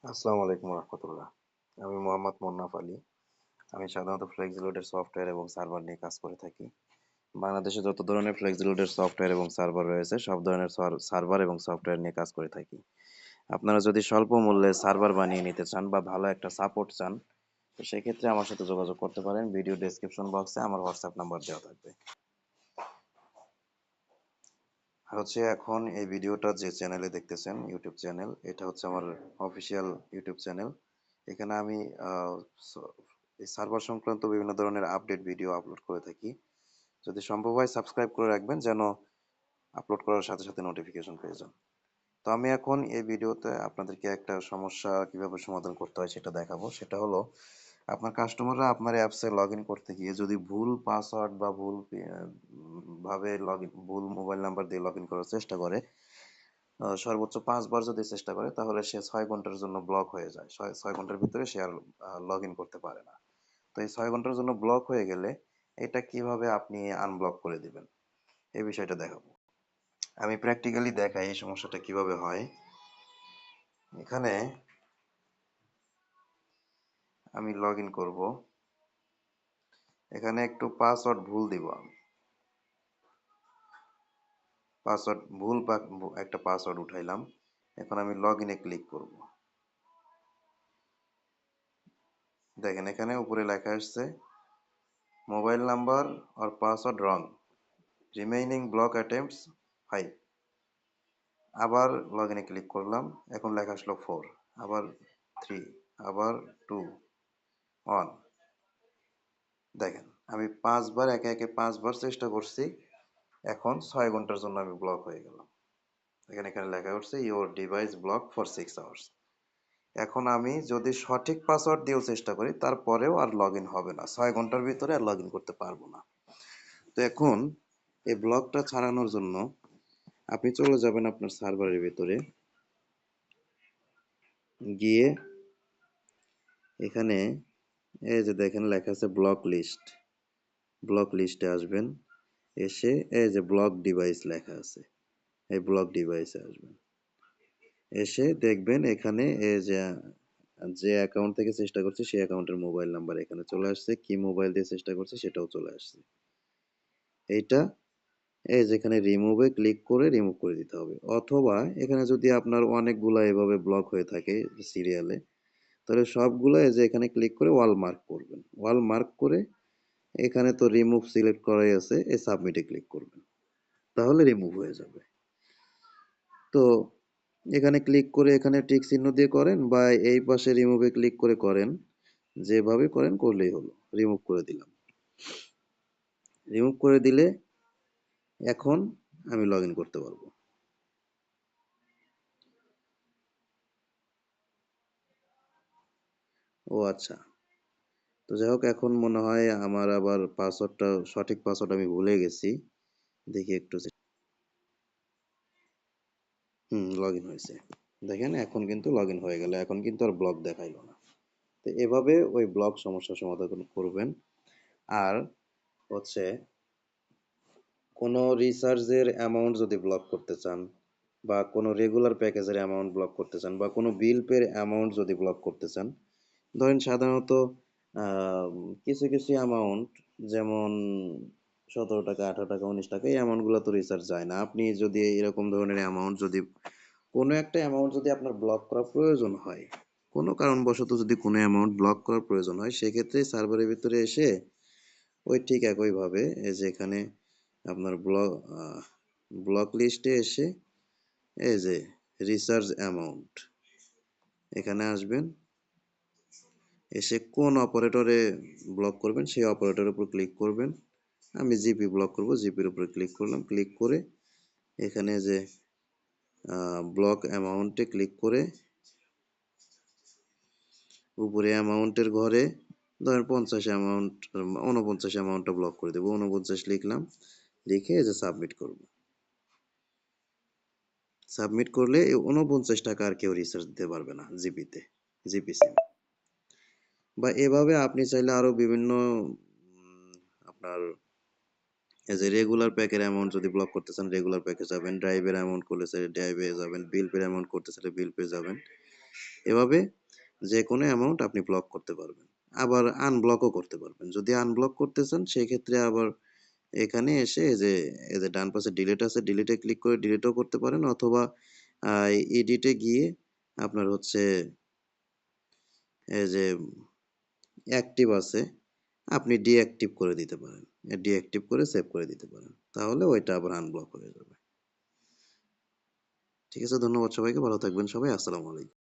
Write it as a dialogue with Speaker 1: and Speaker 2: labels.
Speaker 1: আসসালামু আলাইকুম রহমতুল্লাহ। আমি মোহাম্মদ মোন্নাফ আলী। আমি সাধারণত ফ্লেক্সিলোডের সফটওয়্যার এবং সার্ভার নিয়ে কাজ করে থাকি। বাংলাদেশে যত ধরনের ফ্লেক্সিলোডের সফটওয়্যার এবং সার্ভার রয়েছে সব ধরনের সার্ভার এবং সফটওয়্যার নিয়ে কাজ করে থাকি। আপনারা যদি স্বল্প মূল্যে সার্ভার বানিয়ে নিতে চান বা ভালো একটা সাপোর্ট চান, তো সেক্ষেত্রে আমার সাথে যোগাযোগ করতে পারেন। ভিডিও ডেসক্রিপশন বক্সে আমার হোয়াটসঅ্যাপ নাম্বার দেওয়া থাকবে। আর এখন এই ভিডিওটা যে চ্যানেলে দেখতেছেন, ইউটিউব চ্যানেল, এটা হচ্ছে আমার অফিসিয়াল ইউটিউব চ্যানেল। এখানে আমি আহ, স- এই সার্ভার সংক্রান্ত বিভিন্ন ধরনের আপডেট ভিডিও আপলোড করে থাকি। যদি সম্ভব হয় সাবস্ক্রাইব করে রাখবেন, যেন আপলোড করার সাথে সাথে নোটিফিকেশন পেয়ে যান। তো আমি এখন এই ভিডিওতে আপনাদেরকে একটা সমস্যা কিভাবে সমাধান করতে হয় সেটা দেখাবো। সেটা হলো, আপনার কাস্টমাররা আপনার অ্যাপসে লগ ইন করতে গিয়ে যদি ভুল পাসওয়ার্ড বা ভাবে ভুল মোবাইল নাম্বার দিয়ে লগ ইন করার চেষ্টা করে, সর্বোচ্চ 5 বার যদি চেষ্টা করে, তাহলে সে 6 ঘন্টার জন্য ব্লক হয়ে যায়। 6 ঘন্টার ভিতরে সে আর লগ ইন করতে পারে না। তো এই 6 ঘন্টার জন্য ব্লক হয়ে গেলে এটা কিভাবে আপনি আনব্লক করে দিবেন, এই বিষয়টা দেখাবো। আমি প্র্যাকটিক্যালি দেখাই এই সমস্যাটা কিভাবে হয়। এখানে আমি লগ ইন করবো। এখানে একটু পাসওয়ার্ড ভুল দিব আমি। পাসওয়ার্ড ভুল একটা পাসওয়ার্ড উঠাইলাম। এখন আমি লগ ইনে ক্লিক করব। দেখেন এখানে উপরে লেখা আসছে, mobile number or password wrong, remaining block attempts 5। আবার লগ ইনে ক্লিক করলাম। এখন লেখা আসলো 4, আবার 3, আবার 2, 1। দেখেন আমি 5 বার, একে একে 5 বার চেষ্টা করছি। এখন 6 ঘন্টার জন্য আমি ব্লক হয়ে গেলাম। এখানে এখানে লেখা উঠছে your device block for 6 hours. এখন আমি যদি সঠিক পাসওয়ার্ড দিয়েও চেষ্টা করি, তারপরেও আর লগ ইন হবে না। 6 ঘন্টার ভিতরে আর লগ ইন করতে পারবো না। তো এখন এই ব্লকটা ছাড়ানোর জন্য আপনি চলে যাবেন আপনার সার্ভারের ভিতরে, গিয়ে এখানে এই যে দেখেন লেখা আছে ব্লক লিস্ট। ব্লক লিস্টে আসবেন। এসে এই যে ব্লক ডিভাইস লেখা আছে, এই ব্লক ডিভাইসে আসবেন। এসে দেখবেন এখানে এই যে যে অ্যাকাউন্ট থেকে চেষ্টা করছে সেই অ্যাকাউন্টের মোবাইল নাম্বার এখানে চলে আসছে, কি মোবাইল দিয়ে চেষ্টা করছে সেটাও চলে আসছে। এইটা এই যেখানে রিমুভে ক্লিক করে রিমুভ করে দিতে হবে। অথবা এখানে যদি আপনার অনেকগুলা এভাবে ব্লক হয়ে থাকে সিরিয়ালে, তাহলে সবগুলো এই যে এখানে ক্লিক করে ওয়াল মার্ক করবেন। ওয়াল মার্ক করে এখানে তো রিমুভ সিলেক্ট করাই আছে, এই সাবমিটে ক্লিক করবেন, তাহলে রিমুভ হয়ে যাবে। তো এখানে ক্লিক করে এখানে টিক চিহ্ন দিয়ে করেন, বা এই পাশে রিমুভে ক্লিক করে করেন, যেভাবে করেন করলেই হলো। রিমুভ করে দিলাম। রিমুভ করে দিলে এখন আমি লগ ইন করতে পারবো। ও আচ্ছা। তো যাই হোক, এখন মনে হয় আমার আবার পাসওয়ার্ডটা, সঠিক পাসওয়ার্ড আমি ভুলে গেছি। দেখি একটু। লগ ইন হয়েছে। দেখেন এখন কিন্তু লগ ইন হয়ে গেল, এখন কিন্তু আর ব্লক দেখাইলো না। তো এভাবে ওই ব্লক সমস্যার সমাধান করবেন। আর হচ্ছে কোনো রিচার্জের অ্যামাউন্ট যদি ব্লক করতে চান, বা কোনো রেগুলার প্যাকেজের অ্যামাউন্ট ব্লক করতে চান, বা কোনো বিল পের অ্যামাউন্ট যদি ব্লক করতে চান, ধরেন সাধারণত কিছু কিছু অ্যামাউন্ট, যেমন 17 টাকা, 18 টাকা, 19 টাকা, এই অ্যামাউন্টগুলো তো রিচার্জ যায় না। আপনি যদি এরকম ধরনের অ্যামাউন্ট, যদি কোনো একটা অ্যামাউন্ট যদি আপনার ব্লক করার প্রয়োজন হয়, কোনো কারণবশত যদি কোনো অ্যামাউন্ট ব্লক করার প্রয়োজন হয়, সেক্ষেত্রে সার্ভারের ভিতরে এসে ওই ঠিক একইভাবে এই যে এখানে আপনার ব্লক লিস্টে এসে এই যে রিচার্জ অ্যামাউন্ট, এখানে আসবেন। এসে কোন অপারেটরে ব্লক করবেন সেই অপারেটরের উপর ক্লিক করবেন। আমি জিপি ব্লক করব, জিপির উপরে ক্লিক করলাম। ক্লিক করে এখানে যে ব্লক অ্যামাউন্টে ক্লিক করে উপরে অ্যামাউন্টের ঘরে ধরেন 50 অ্যামাউন্ট, 49 অ্যামাউন্টটা ব্লক করে দেবো। 49 লিখলাম। লিখে এই যে সাবমিট করব। সাবমিট করলে এই 49 টাকা আর কেউ রিচার্জ দিতে পারবে না জিপিতে, জিপি সিম। বা এভাবে আপনি চাইলে আরো বিভিন্ন আপনার এই যে রেগুলার প্যাকের অ্যামাউন্ট যদি ব্লক করতে চান, রেগুলার প্যাকে যাবেন। ড্রাইভের অ্যামাউন্ট করলে ড্রাইভে যাবেন। বিল পের অ্যামাউন্ট করতে চাইলে বিল পে যাবেন। এভাবে যে কোনো অ্যামাউন্ট আপনি ব্লক করতে পারবেন। আবার আনব্লকও করতে পারবেন। যদি আনব্লক করতে চান সেক্ষেত্রে আবার এখানে এসে এই যে ডান পাশে ডিলিট আছে, ডিলিটে ক্লিক করে ডিলিটও করতে পারেন, অথবা আ এডিটে গিয়ে আপনার হচ্ছে এই যে অ্যাক্টিভ আছে, আপনি ডিঅ্যাক্টিভ করে দিতে পারেন। ডিঅ্যাক্টিভ করে সেভ করে দিতে পারেন। তাহলে ওইটা আবার আনব্লক হয়ে যাবে। ঠিক আছে? ধন্যবাদ সবাইকে। ভালো থাকবেন সবাই। আসসালামু আলাইকুম।